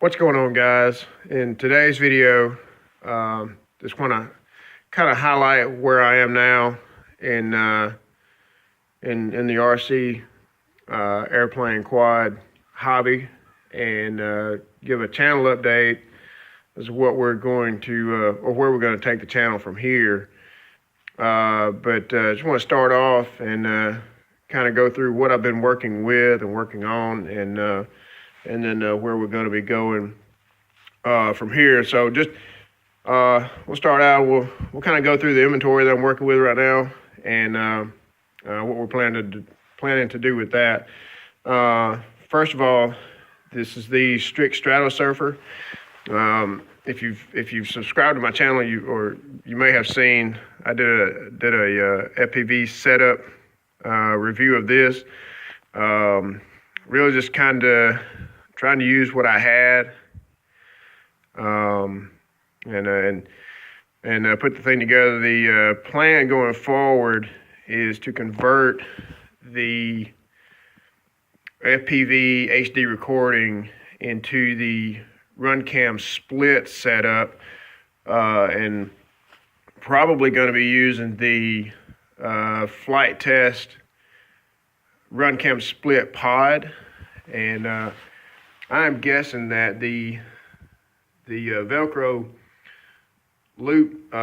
What's going on, guys? In today's video, just want to kind of highlight where I am now in the RC airplane quad hobby, and give a channel update as to what we're going to or where we're going to take the channel from here. But just want to start off and kind of go through what I've been working with and working on, and then where we're going to be going from here. So just we'll start out. We'll kind of go through the inventory that I'm working with right now, and what we're planning to do with that. First of all, this is the Strix Stratosurfer. If you've subscribed to my channel, you may have seen I did a FPV setup review of this. Really just kind of trying to use what I had, and put the thing together. The plan going forward is to convert the FPV HD recording into the RunCam split setup, and probably going to be using the Flight Test RunCam split pod, and I'm guessing that the Velcro loop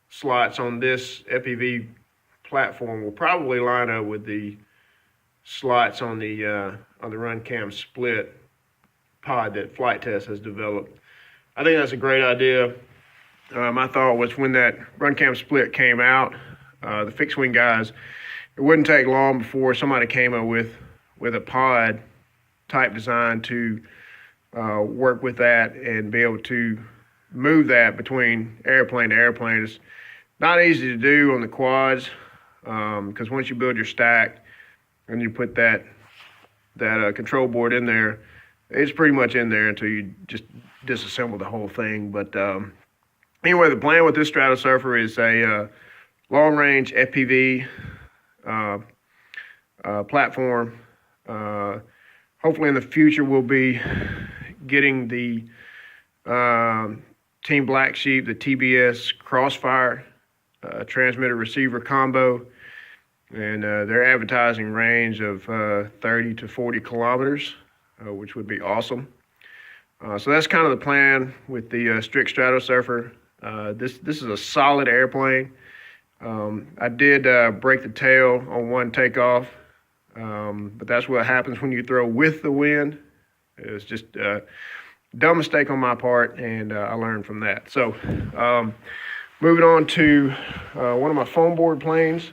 slots on this FPV platform will probably line up with the slots on the RunCam split pod that Flight Test has developed. I think that's a great idea. My thought was, when that RunCam split came out, the fixed wing guys, it wouldn't take long before somebody came up with a pod type design to work with that and be able to move that between airplane to airplane. It's not easy to do on the quads, because once you build your stack and you put that control board in there, it's pretty much in there until you just disassemble the whole thing. But anyway, the plan with this Stratosurfer is a long-range FPV platform. Hopefully in the future we'll be getting the Team Black Sheep, the TBS Crossfire transmitter receiver combo, and their advertising range of 30 to 40 kilometers, which would be awesome. So that's kind of the plan with the Strix Stratosurfer. This is a solid airplane. I did break the tail on one takeoff, but that's what happens when you throw with the wind. It was just a dumb mistake on my part, and I learned from that. So moving on to one of my foam board planes.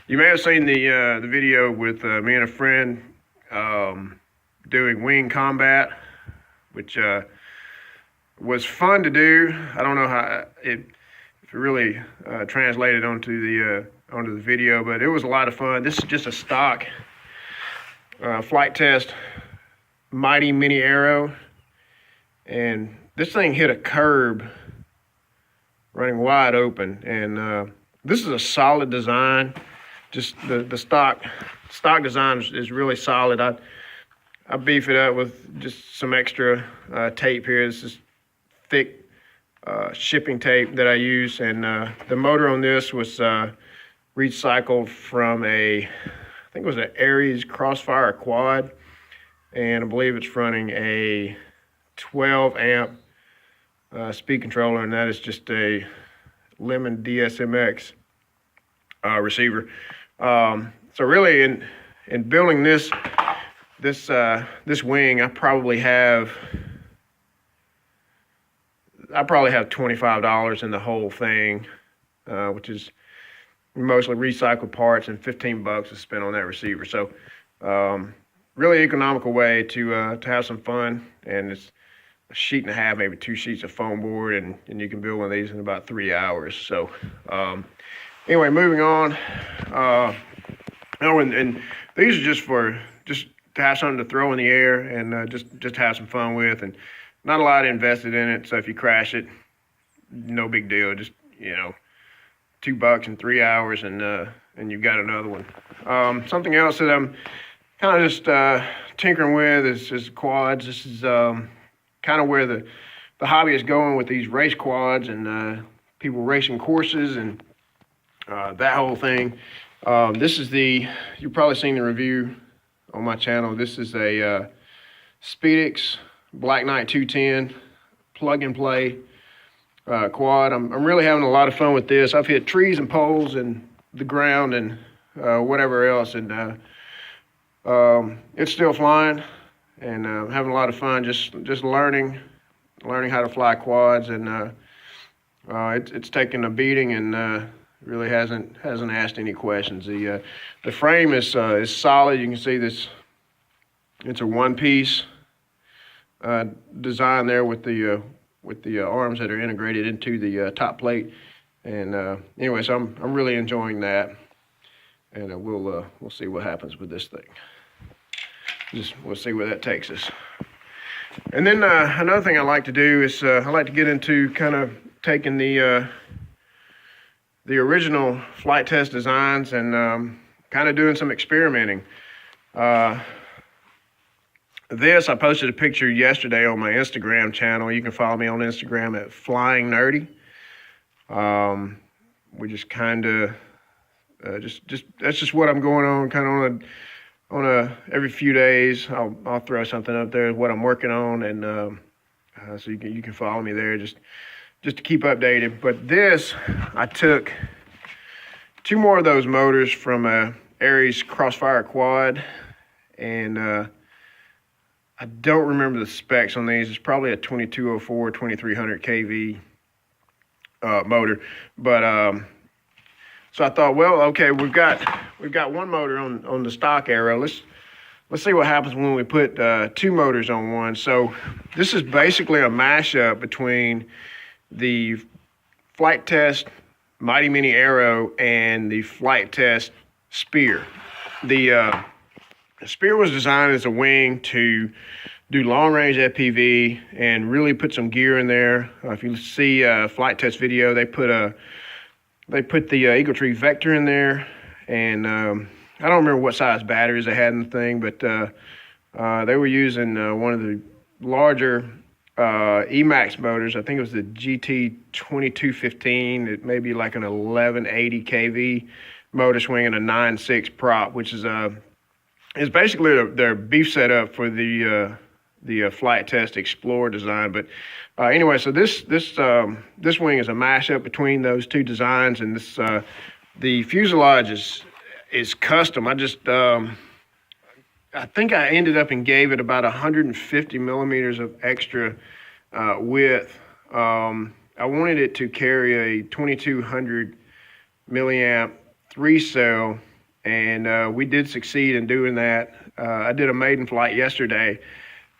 You may have seen the video with me and a friend doing wing combat, which was fun to do. I don't know how if it really translated onto the video, but it was a lot of fun. This is just a stock Flight Test Mighty Mini Aero, and this thing hit a curb running wide open, and this is a solid design. Just the stock design is really solid. I beef it up with just some extra tape here. This is thick shipping tape that I use, and the motor on this was recycled from I think it was an Aries Crossfire quad, and I believe it's running a 12 amp speed controller, and that is just a Lemon DSMX receiver. So really, in building this wing, I probably have $25 in the whole thing, which is mostly recycled parts, and $15 to spend on that receiver. So really economical way to have some fun, and it's a sheet and a half, maybe 2 sheets of foam board, and you can build one of these in about 3 hours. So anyway, moving on. And these are just to have something to throw in the air, and just have some fun with, and not a lot invested in it. So if you crash it, no big deal. Just, $2 in 3 hours, and you've got another one. Something else that I'm kind of just tinkering with is quads. This is kind of where the hobby is going with these race quads and people racing courses and that whole thing. This is you've probably seen the review on my channel. This is a Speedix Black Knight 210 plug and play quad. I'm really having a lot of fun with this. I've hit trees and poles and the ground and whatever else, and it's still flying, and having a lot of fun just learning how to fly quads, and it's taken a beating, and really hasn't asked any questions. The frame is solid. You can see this. It's a one-piece design there with the arms that are integrated into the top plate. And anyway, so I'm really enjoying that, and we'll see what happens with this thing. We'll see where that takes us. And then another thing I like to do is I like to get into kind of taking the original flight test designs and kind of doing some experimenting. This, I posted a picture yesterday on my Instagram channel. You can follow me on Instagram at Flying Nerdy. We just kind of, just that's just what I'm going on, kind of on a every few days. I'll throw something up there, what I'm working on, and so you can follow me there just to keep updated. But this, I took 2 more of those motors from a Aries Crossfire quad, and I don't remember the specs on these. It's probably a 2204, 2300 kV motor. But so I thought, well, okay, we've got one motor on the stock Aero. Let's see what happens when we put 2 motors on one. So this is basically a mashup between the Flight Test Mighty Mini Aero and the Flight Test Spear. The Spear was designed as a wing to do long-range FPV and really put some gear in there. If you see a Flight Test video, they put the Eagle Tree Vector in there, and I don't remember what size batteries they had in the thing, but they were using one of the larger Emax motors. I think it was the GT2215. It may be like an 1180 kV motor swing and a 9.6 prop, which is basically their beef setup for the Flight Test Explorer design. But anyway, so this wing is a mashup between those 2 designs, and this the fuselage is custom. I think I ended up and gave it about 150 millimeters of extra width. I wanted it to carry a 2200 milliamp 3-cell, and we did succeed in doing that. I did a maiden flight yesterday,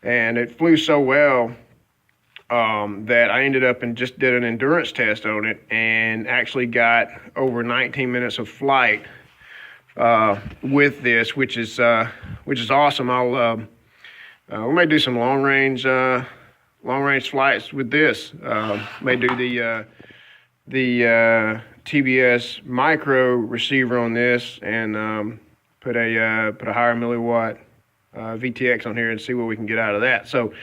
and it flew so well that I ended up and just did an endurance test on it, and actually got over 19 minutes of flight with this, which is awesome. We may do some long range flights with this. May do the TBS micro receiver on this, and put a higher milliwatt VTX on here and see what we can get out of that. So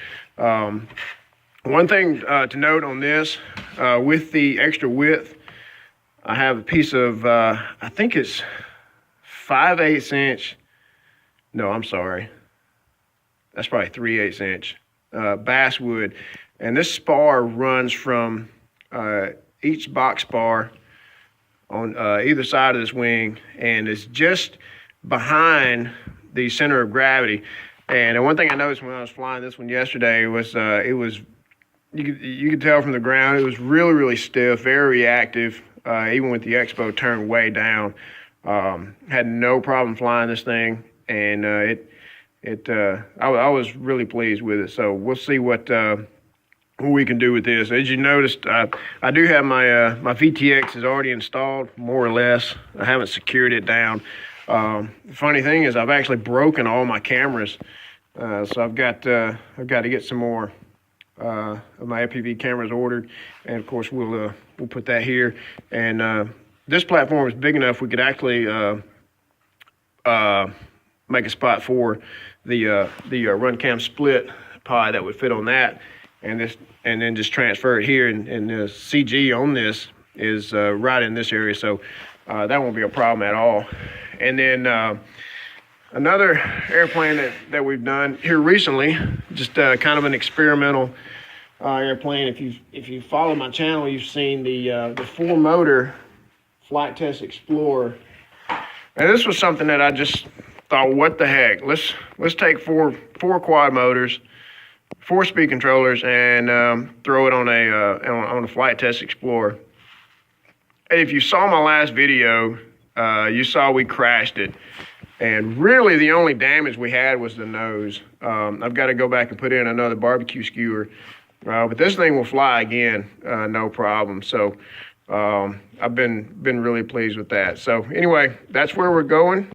one thing to note on this, with the extra width, I have a piece of I think it's 5/8 inch. No, I'm sorry. That's probably 3/8 inch basswood, and this spar runs from each box spar on either side of this wing, and it's just behind the center of gravity. And one thing I noticed when I was flying this one yesterday was you could tell from the ground it was really stiff, very reactive, even with the expo turned way down. Had no problem flying this thing, and I was really pleased with it. So we'll see what we can do with this. As you noticed, I do have my VTX is already installed, more or less. I haven't secured it down. The funny thing is I've actually broken all my cameras, so I've got to get some more of my FPV cameras ordered, and of course we'll put that here. And this platform is big enough we could actually make a spot for the run cam split pod that would fit on that, and then just transfer it here. And the CG on this is right in this area, so that won't be a problem at all. And then another airplane that we've done here recently, just kind of an experimental airplane. If you follow my channel, you've seen the 4-motor Flight Test Explorer. And this was something that I just thought, what the heck? Let's take four quad motors, 4 speed controllers, and throw it on a Flight Test Explorer. And if you saw my last video, you saw we crashed it. And really the only damage we had was the nose. I've got to go back and put in another barbecue skewer. But this thing will fly again, no problem. So I've been really pleased with that. So anyway, that's where we're going.